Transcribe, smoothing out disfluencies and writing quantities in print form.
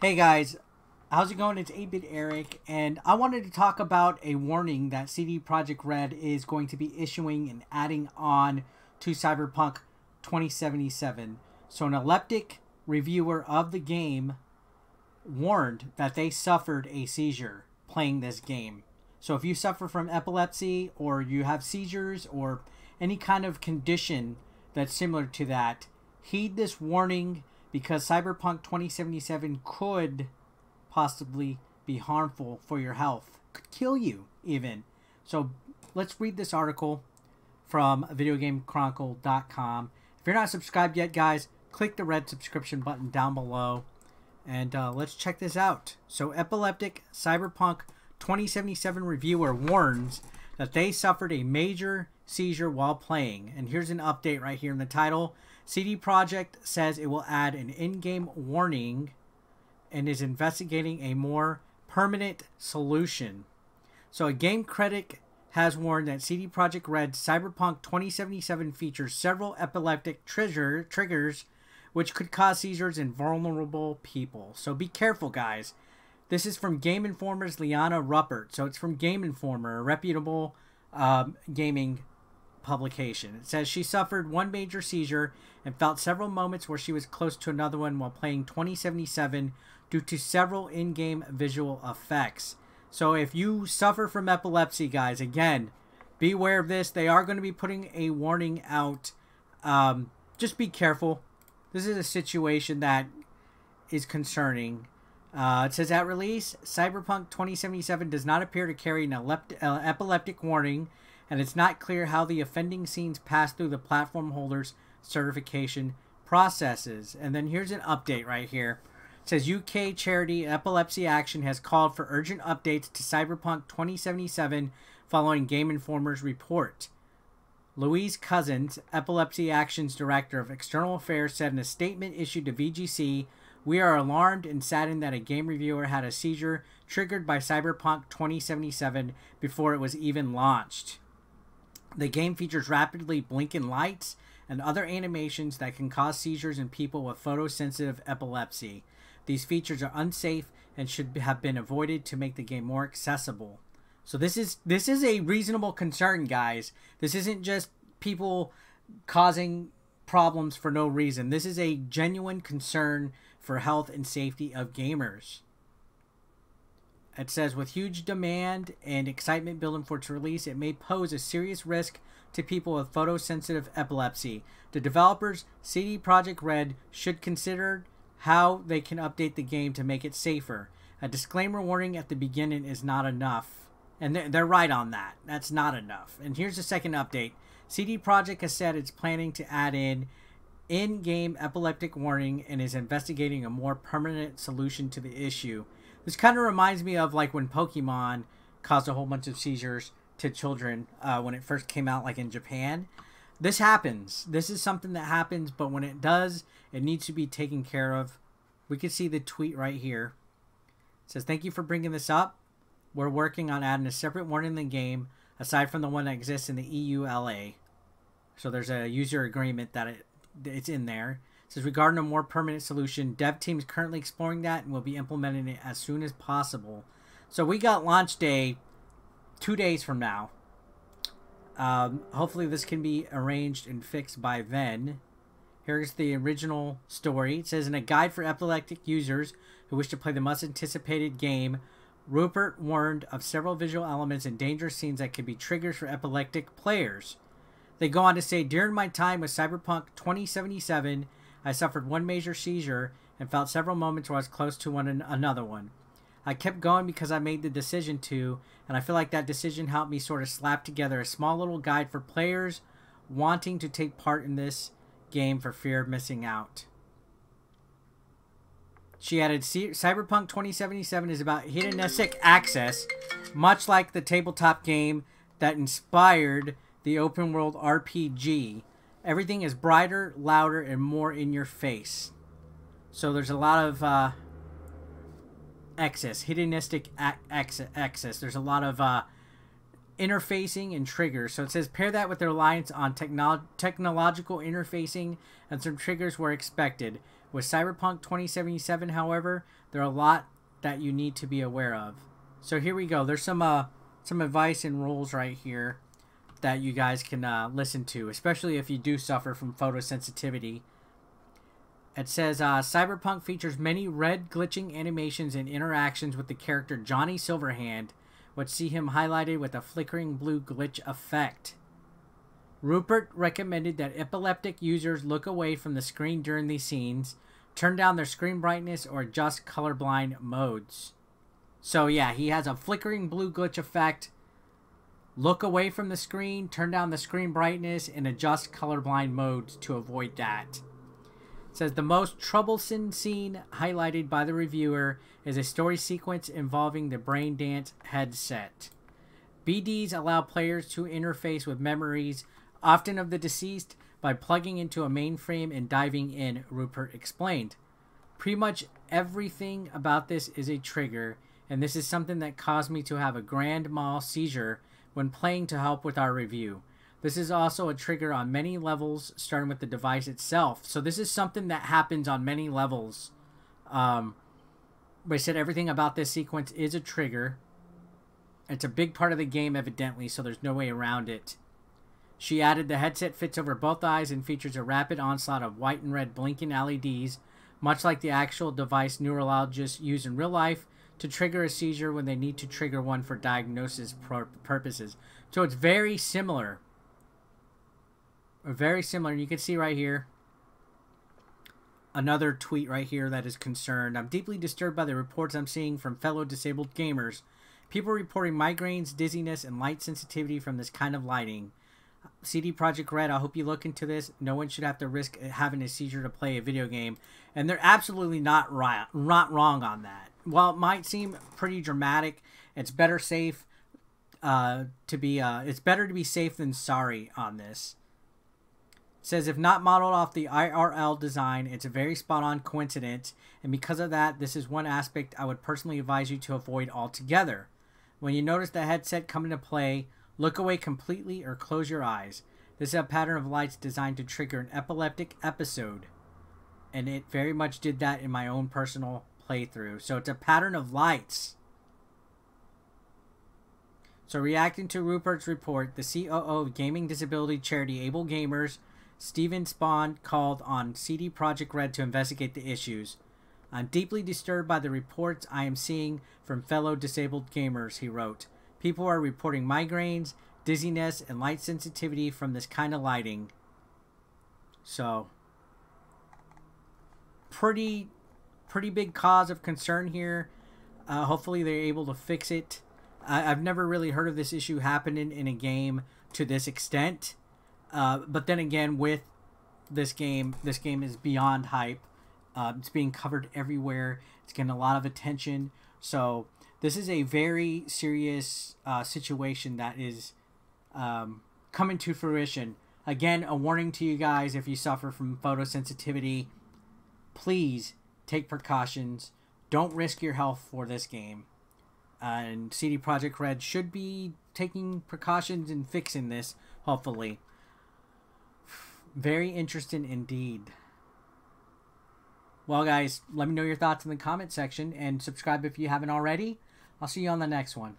Hey guys, how's it going? It's 8-Bit Eric, and I wanted to talk about a warning that CD Projekt Red is going to be issuing and adding on to Cyberpunk 2077. So an epileptic reviewer of the game warned that they suffered a seizure playing this game. So if you suffer from epilepsy or you have seizures or any kind of condition that's similar to that, heed this warning because Cyberpunk 2077 could possibly be harmful for your health. Could kill you, even. So let's read this article from videogamechronicle.com. If you're not subscribed yet, guys, click the red subscription button down below. And let's check this out. So epileptic Cyberpunk 2077 reviewer warns that they suffered a major seizure while playing. And here's an update right here in the title. CD Projekt says it will add an in-game warning and is investigating a more permanent solution. So a game critic has warned that CD Projekt Red Cyberpunk 2077 features several epileptic triggers which could cause seizures in vulnerable people. So be careful, guys. This is from Game Informer's Liana Ruppert. So it's from Game Informer, a reputable gaming publication. It says she suffered one major seizure and felt several moments where she was close to another one while playing 2077 due to several in-game visual effects. So if you suffer from epilepsy, guys, again, be aware of this. They are going to be putting a warning out. Just be careful. This is a situation that is concerning. It says at release, Cyberpunk 2077 does not appear to carry an epileptic warning, and it's not clear how the offending scenes pass through the platform holder's certification processes. And then here's an update right here. It says UK charity Epilepsy Action has called for urgent updates to Cyberpunk 2077 following Game Informer's report. Louise Cousins, Epilepsy Action's Director of External Affairs, said in a statement issued to VGC, "We are alarmed and saddened that a game reviewer had a seizure triggered by Cyberpunk 2077 before it was even launched. The game features rapidly blinking lights and other animations that can cause seizures in people with photosensitive epilepsy. These features are unsafe and should have been avoided to make the game more accessible." So this is a reasonable concern, guys. This isn't just people causing problems for no reason. This is a genuine concern for health and safety of gamers. It says, with huge demand and excitement building for its release, it may pose a serious risk to people with photosensitive epilepsy. The developers, CD Projekt Red, should consider how they can update the game to make it safer. A disclaimer warning at the beginning is not enough. And they're right on that. That's not enough. And here's the second update. CD Projekt has said it's planning to add in-game epileptic warning and is investigating a more permanent solution to the issue. This kind of reminds me of like when Pokemon caused a whole bunch of seizures to children when it first came out, like in Japan. This happens. This is something that happens, but when it does, it needs to be taken care of. We can see the tweet right here. It says, "Thank you for bringing this up. We're working on adding a separate warning in the game, aside from the one that exists in the EULA." So there's a user agreement that it's in there. It says, regarding a more permanent solution, dev team is currently exploring that and will be implementing it as soon as possible. So we got launch day 2 days from now. Hopefully this can be arranged and fixed by then. Here's the original story. It says, in a guide for epileptic users who wish to play the much anticipated game, Ruppert warned of several visual elements and dangerous scenes that could be triggers for epileptic players. They go on to say, during my time with Cyberpunk 2077, I suffered one major seizure and felt several moments where I was close to another one. I kept going because I made the decision to, and I feel like that decision helped me sort of slap together a small little guide for players wanting to take part in this game for fear of missing out. She added, Cyberpunk 2077 is about hedonistic access, much like the tabletop game that inspired the open world RPG. Everything is brighter, louder, and more in your face. So there's a lot of access, hedonistic access. There's a lot of interfacing and triggers. So it says, pair that with their reliance on technological interfacing, and some triggers were expected. With Cyberpunk 2077, however, there are a lot that you need to be aware of. So here we go. There's some advice and rules right here that you guys can listen to, especially if you do suffer from photosensitivity. It says, Cyberpunk features many red glitching animations and interactions with the character Johnny Silverhand, which see him highlighted with a flickering blue glitch effect. Ruppert recommended that epileptic users look away from the screen during these scenes, turn down their screen brightness, or adjust colorblind modes. So yeah, he has a flickering blue glitch effect. Look away from the screen, turn down the screen brightness, and adjust colorblind modes to avoid that. It says the most troublesome scene highlighted by the reviewer is a story sequence involving the Brain Dance headset. BDs allow players to interface with memories, often of the deceased, by plugging into a mainframe and diving in, Ruppert explained. Pretty much everything about this is a trigger, and this is something that caused me to have a grand mal seizure when playing to help with our review. This is also a trigger on many levels, starting with the device itself. So this is something that happens on many levels. But I said everything about this sequence is a trigger. It's a big part of the game, evidently, so there's no way around it. She added the headset fits over both eyes and features a rapid onslaught of white and red blinking LEDs, much like the actual device neurologists use in real life to trigger a seizure when they need to trigger one for diagnosis purposes. So it's very similar. Very similar. And you can see right here another tweet right here that is concerned. I'm deeply disturbed by the reports I'm seeing from fellow disabled gamers. People reporting migraines, dizziness, and light sensitivity from this kind of lighting. CD Projekt Red, I hope you look into this. No one should have to risk having a seizure to play a video game. And they're absolutely not wrong on that. While it might seem pretty dramatic, it's better safe it's better to be safe than sorry on this. It says, if not modeled off the IRL design, it's a very spot-on coincidence, and because of that, this is one aspect I would personally advise you to avoid altogether. When you notice the headset come into play, look away completely or close your eyes. This is a pattern of lights designed to trigger an epileptic episode, and it very much did that in my own personal playthrough. So it's a pattern of lights. So reacting to Ruppert's report, the COO of gaming disability charity Able Gamers, Stephen Spahn, called on CD Projekt Red to investigate the issues. I'm deeply disturbed by the reports I am seeing from fellow disabled gamers, he wrote. People are reporting migraines, dizziness, and light sensitivity from this kind of lighting. So, pretty big cause of concern here. Hopefully they're able to fix it. I've never really heard of this issue happening in a game to this extent. But then again, with this game is beyond hype. It's being covered everywhere. It's getting a lot of attention. So this is a very serious situation that is coming to fruition. Again, a warning to you guys, if you suffer from photosensitivity, please take precautions. Don't risk your health for this game. And CD Projekt Red should be taking precautions and fixing this, hopefully. Very interesting indeed. Well, guys, let me know your thoughts in the comment section and subscribe if you haven't already. I'll see you on the next one.